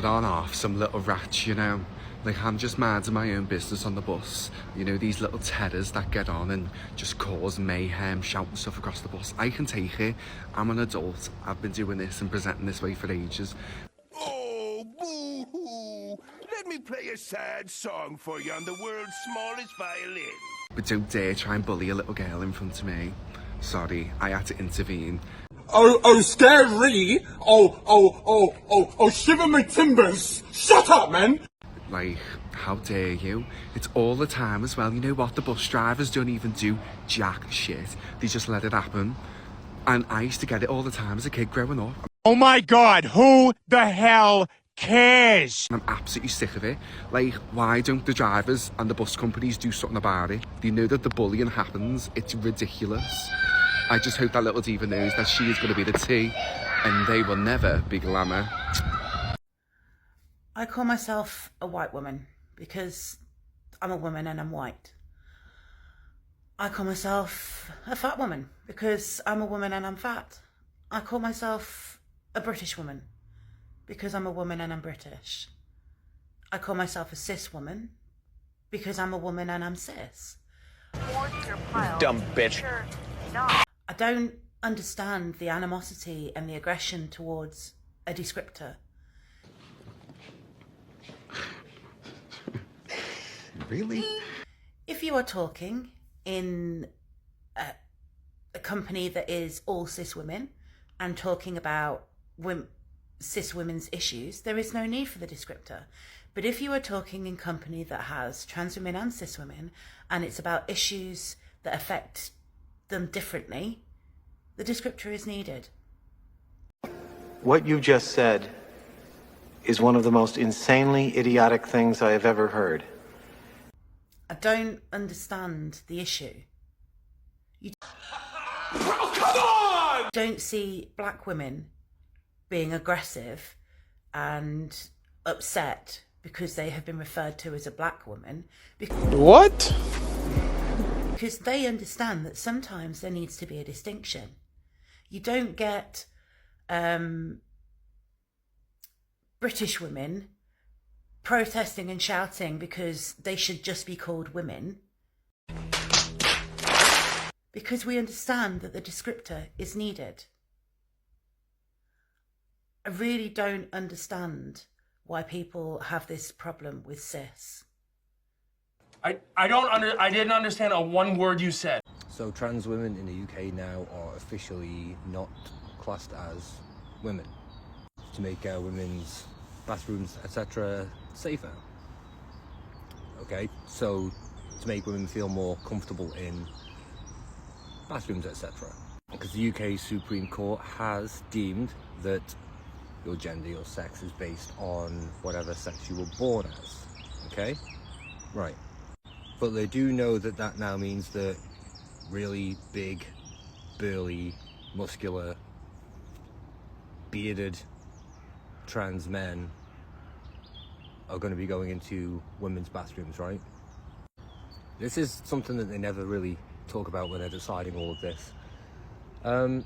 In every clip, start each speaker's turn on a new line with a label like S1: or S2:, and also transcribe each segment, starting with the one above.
S1: There aren't half some little rats, you know. Like, I'm just minding my own business on the bus. You know, these little terrors that get on and just cause mayhem, shouting stuff across the bus. I can take it. I'm an adult. I've been doing this and presenting this way for ages.
S2: Oh, boo-hoo! Let me play a sad song for you on the world's smallest violin.
S1: But don't dare try and bully a little girl in front of me. Sorry, I had to intervene.
S3: Oh, scary! Oh, shiver my timbers! Shut up, man!
S1: Like, how dare you? It's all the time as well. You know what? The bus drivers don't even do jack shit. They just let it happen. And I used to get it all the time as a kid growing up.
S4: Oh my God, who the hell cares?
S1: I'm absolutely sick of it. Like, why don't the drivers and the bus companies do something about it? They know that the bullying happens. It's ridiculous. I just hope that little diva knows that she is going to be the T and they will never be glamour.
S5: I call myself a white woman because I'm a woman and I'm white. I call myself a fat woman because I'm a woman and I'm fat. I call myself a British woman because I'm a woman and I'm British. I call myself a cis woman because I'm a woman and I'm cis.
S4: Dumb bitch.
S5: I don't understand the animosity and the aggression towards a descriptor.
S1: Really?
S5: If you are talking in a company that is all cis women and talking about cis women's issues, there is no need for the descriptor. But if you are talking in company that has trans women and cis women and it's about issues that affect them differently, the descriptor is needed.
S6: What you just said is one of the most insanely idiotic things I have ever heard.
S5: I don't understand the issue.
S3: Oh, come on!
S5: Don't see black women being aggressive and upset because they have been referred to as a black woman.
S4: What?
S5: Because they understand that sometimes there needs to be a distinction. You don't get British women protesting and shouting because they should just be called women. Because we understand that the descriptor is needed. I really don't understand why people have this problem with cis.
S7: I didn't understand a one word you said.
S8: So trans women in the UK now are officially not classed as women to make women's bathrooms, etc. safer. Okay, so to make women feel more comfortable in bathrooms, etc. Because the UK Supreme Court has deemed that your gender, your sex is based on whatever sex you were born as. Okay? Right. But they do know that that now means that really big, burly, muscular, bearded trans men are going to be going into women's bathrooms, right? This is something that they never really talk about when they're deciding all of this. But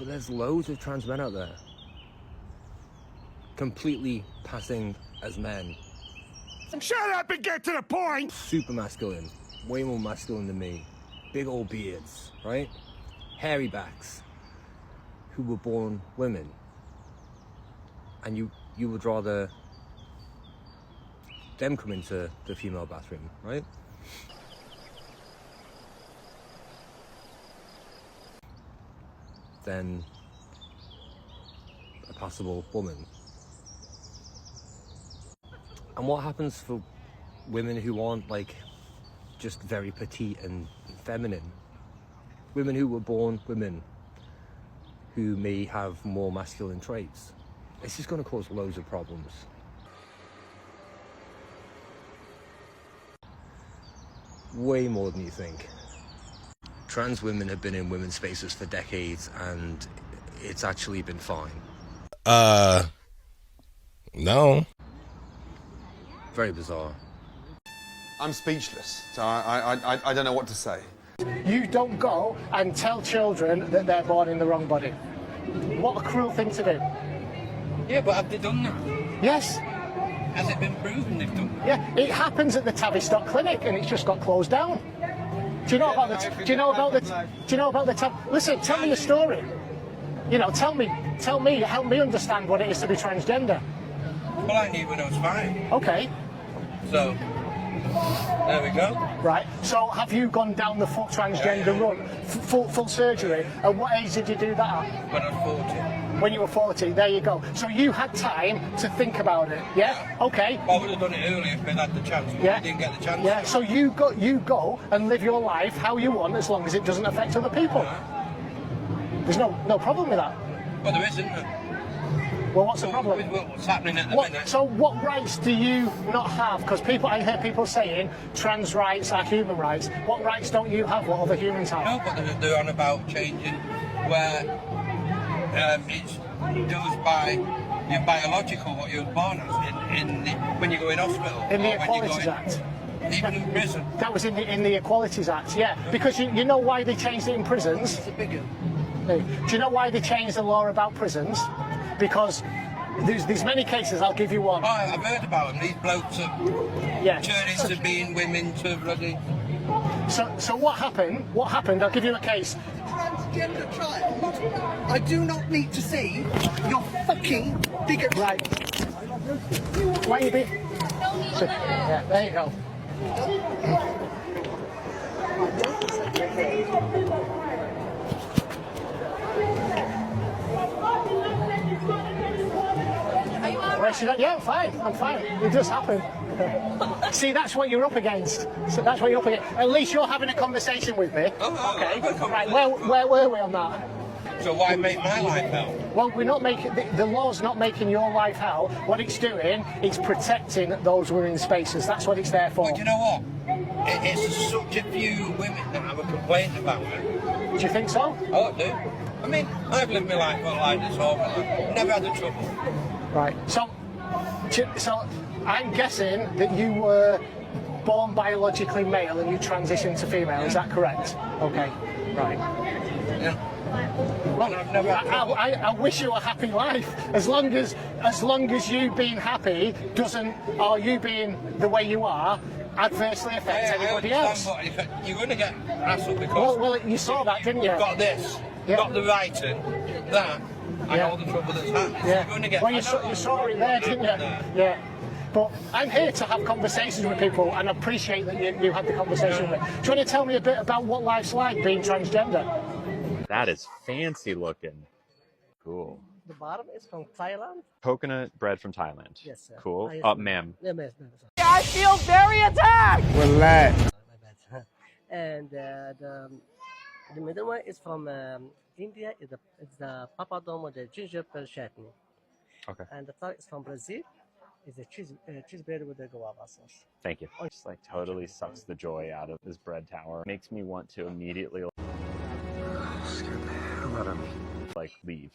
S8: there's loads of trans men out there completely passing as men.
S4: Shut up and get to the point!
S8: Super masculine, way more masculine than me. Big old beards, right? Hairy backs, who were born women. And you would rather them come into the female bathroom, right? Than a passable woman. And what happens for women who aren't like just very petite and feminine? Women who were born women who may have more masculine traits. It's just going to cause loads of problems. Way more than you think. Trans women have been in women's spaces for decades and it's actually been fine.
S9: No.
S8: Very bizarre.
S10: I'm speechless, so I don't know what to say.
S11: You don't go and tell children that they're born in the wrong body. What a cruel thing to do.
S7: Yeah, but have they done that?
S11: Yes.
S9: Has it been proven they've done that?
S11: Yeah, it happens at the Tavistock Clinic, and it's just got closed down. Do you know about the? Do you know about the? Do you know about the? Listen, tell me a story. You know, tell me, help me understand what it is to be transgender.
S9: Well, I knew when I was 5.
S11: Okay.
S9: So, there we go.
S11: Right. So, have you gone down the full transgender run, full surgery? At what age did you do that at?
S9: When I was 40.
S11: When you were 40. There you go. So you had time to think about it. Yeah. Okay.
S9: Well, I would have done it earlier if we had the chance. But
S11: Yeah.
S9: we didn't get the chance.
S11: Yeah. So you go and live your life how you want, as long as it doesn't affect other people. There's no problem with that.
S9: Well, there isn't there?
S11: Well, what's the problem?
S9: With what's happening at the minute.
S11: So what rights do you not have? Because I hear people saying trans rights are human rights. What rights don't you have? What other humans have?
S9: No, but they're on about changing where it goes by your biological, what you're born as, when you go in hospital.
S11: In the
S9: or when you go
S11: Equalities Act.
S9: Even in prison.
S11: That was in the Equalities Act, yeah. Because you know why they changed it in prisons?
S9: It's a bigger.
S11: Do you know why they changed the law about prisons? Because there's many cases, I'll give you one.
S9: Oh, I've heard about them. These blokes are turning into being women to bloody...
S11: So what happened? What happened? I'll give you a case.
S12: Transgender child, I do not need to see your fucking bigotry.
S11: Right. Why you be? Yeah, there you go. Yeah, I'm fine. I'm fine. It does happen. See, that's what you're up against. So that's what you're up against. At least you're having a conversation with me. Okay. Right. Where were we on that?
S9: So why make my life hell?
S11: Well, we're not making the law's not making your life hell. What it's doing, it's protecting those who are in spaces. That's what it's there for.
S9: Well, do you know what? It's such a few women that have a complaint about it.
S11: Do you think so?
S9: Oh, I do. I mean, I've lived my life like this all my life. Never had the trouble.
S11: Right. So I'm guessing that you were born biologically male and you transitioned to female. Is that correct? Okay. Right.
S9: Yeah.
S11: Well, I wish you a happy life. As long as you being happy or you being the way you are, adversely affect anybody else.
S9: You're going to get hassled because...
S11: Well, you saw that, didn't you?
S9: You've got this, got the writing, that, and all the trouble that's happening. So you're going to get...
S11: Well, you saw it there, didn't you? Yeah. But I'm here to have conversations with people and appreciate that you had the conversation with me. Do you want to tell me a bit about what life's like being transgender?
S13: That is fancy looking. Cool.
S14: The bottom is from Thailand.
S13: Coconut bread from Thailand.
S14: Yes, sir.
S13: Cool. Ma'am.
S14: Yeah, ma'am. I feel very attacked!
S4: Relax.
S14: My bad. And the middle one is from India. It's the papadom with the gingerbread chutney.
S13: Okay.
S14: And the third is from Brazil. It's a cheese bread with the guava sauce.
S13: Thank you. Just like totally sucks the joy out of this bread tower. Makes me want to immediately like leave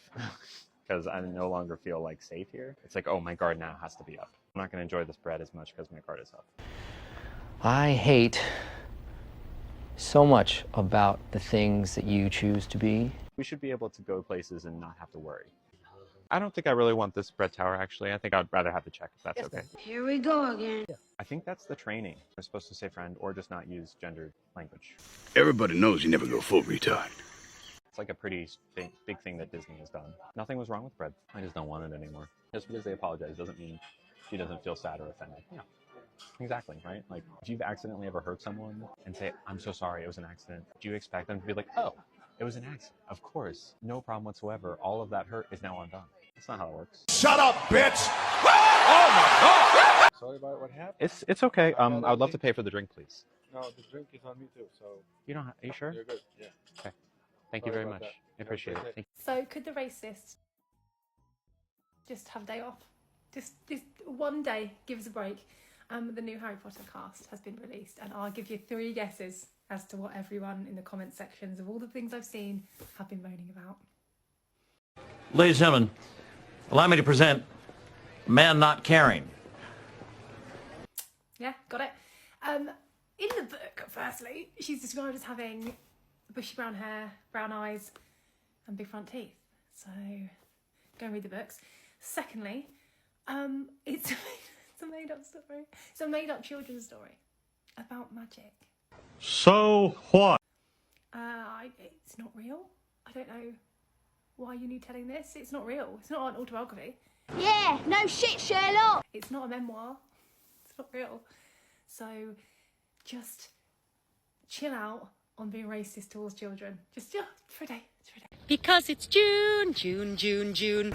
S13: because I no longer feel like safe here. It's like, oh, my guard now has to be up. I'm not going to enjoy this bread as much because my guard is up.
S15: I hate so much about the things that you choose to be.
S13: We should be able to go places and not have to worry. I don't think I really want this bread tower, actually. I think I'd rather have the check, if that's okay.
S16: Here we go again.
S13: I think that's the training. We're supposed to say friend or just not use gendered language.
S2: Everybody knows you never go full retard.
S13: It's like a pretty big thing that Disney has done. Nothing was wrong with bread. I just don't want it anymore. Just because they apologize doesn't mean she doesn't feel sad or offended. Yeah, exactly, right? Like, if you've accidentally ever hurt someone and say, I'm so sorry, it was an accident, do you expect them to be like, oh, it was an accident? Of course, no problem whatsoever. All of that hurt is now undone. That's not how it works.
S3: Shut up, bitch! Oh my God!
S17: Sorry about what happened.
S13: It's okay. I would love to pay for the drink, please.
S17: No, the drink is on me too, so...
S13: You don't have, are you sure?
S17: You're good, yeah.
S13: Okay. Thank you very much. I appreciate it. Thank you.
S18: So, could the racists just have a day off? Just one day, give us a break. The new Harry Potter cast has been released, and I'll give you 3 guesses as to what everyone in the comment sections of all the things I've seen have been moaning about.
S19: Ladies and gentlemen, allow me to present Man Not Caring.
S18: Yeah, got it. In the book, firstly, she's described as having bushy brown hair, brown eyes, and big front teeth. So, go and read the books. Secondly, It's a made-up story. It's a made-up children's story about magic.
S4: So what?
S18: It's not real. I don't know why you need telling this. It's not real. It's not an autobiography.
S16: Yeah, no shit, Sherlock.
S18: It's not a memoir. It's not real. So just chill out on being racist towards children. Just for a day.
S20: Because it's June, June, June, June.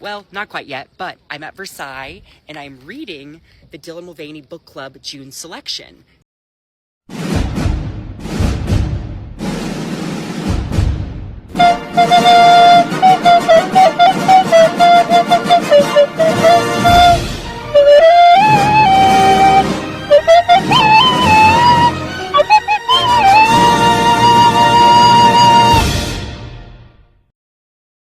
S20: Well, not quite yet, but I'm at Versailles and I'm reading the Dylan Mulvaney Book Club June selection.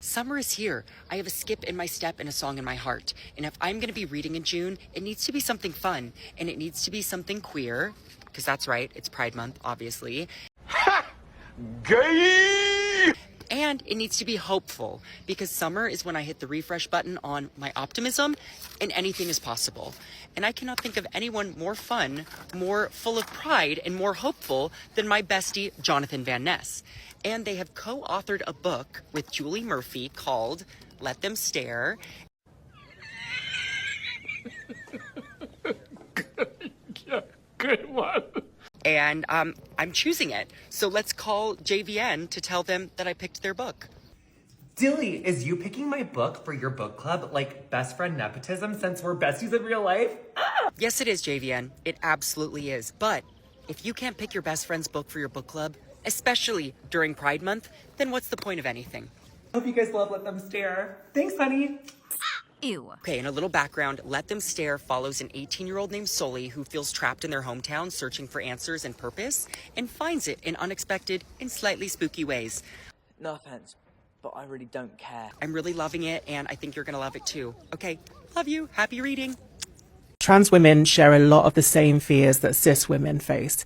S20: Summer is here. I have a skip in my step and a song in my heart. And if I'm going to be reading in June, it needs to be something fun. And it needs to be something queer. Because that's right, it's Pride Month, obviously. Ha! Gay! And it needs to be hopeful. Because summer is when I hit the refresh button on my optimism and anything is possible. And I cannot think of anyone more fun, more full of pride, and more hopeful than my bestie, Jonathan Van Ness. And they have co-authored a book with Julie Murphy called Let Them Stare.
S3: Good one.
S20: And I'm choosing it. So let's call JVN to tell them that I picked their book.
S21: Dilly, is you picking my book for your book club like best friend nepotism since we're besties in real life? Ah!
S20: Yes, it is, JVN. It absolutely is. But if you can't pick your best friend's book for your book club, especially during Pride Month, then what's the point of anything?
S21: Hope you guys love Let Them Stare. Thanks, honey.
S20: Ew. Okay, and a little background. Let Them Stare follows an 18-year-old named Sully who feels trapped in their hometown searching for answers and purpose and finds it in unexpected and slightly spooky ways.
S22: No offense, but I really don't care.
S20: I'm really loving it, and I think you're gonna love it too. Okay, love you. Happy reading.
S23: Trans women share a lot of the same fears that cis women face.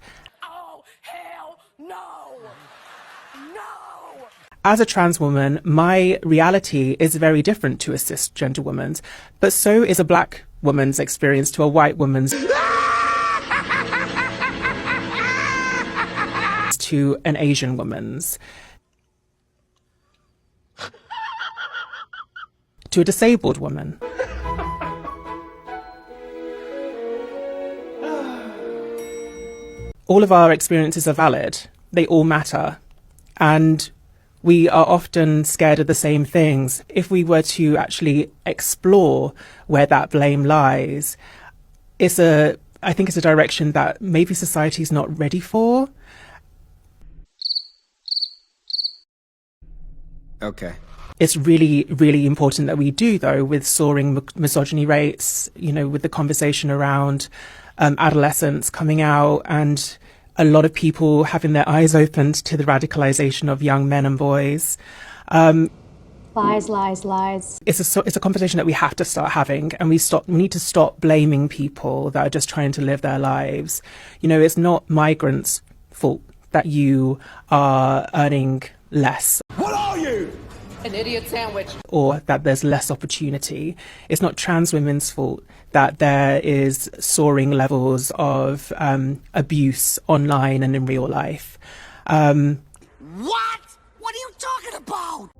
S23: As a trans woman, my reality is very different to a cisgender woman's, but so is a black woman's experience to a white woman's, to an Asian woman's, to a disabled woman. All of our experiences are valid. They all matter. And we are often scared of the same things. If we were to actually explore where that blame lies, I think it's a direction that maybe society is not ready for.
S24: Okay.
S23: It's really, really important that we do, though, with soaring misogyny rates, with the conversation around adolescents coming out and a lot of people having their eyes opened to the radicalization of young men and boys.
S16: Lies, lies, lies.
S23: It's a conversation that we have to start having, and we need to stop blaming people that are just trying to live their lives. It's not migrants' fault that you are earning less.
S3: What are you?
S22: An idiot sandwich.
S23: Or that there's less opportunity. It's not trans women's fault that there is soaring levels of abuse online and in real life.
S3: What? What are you talking about?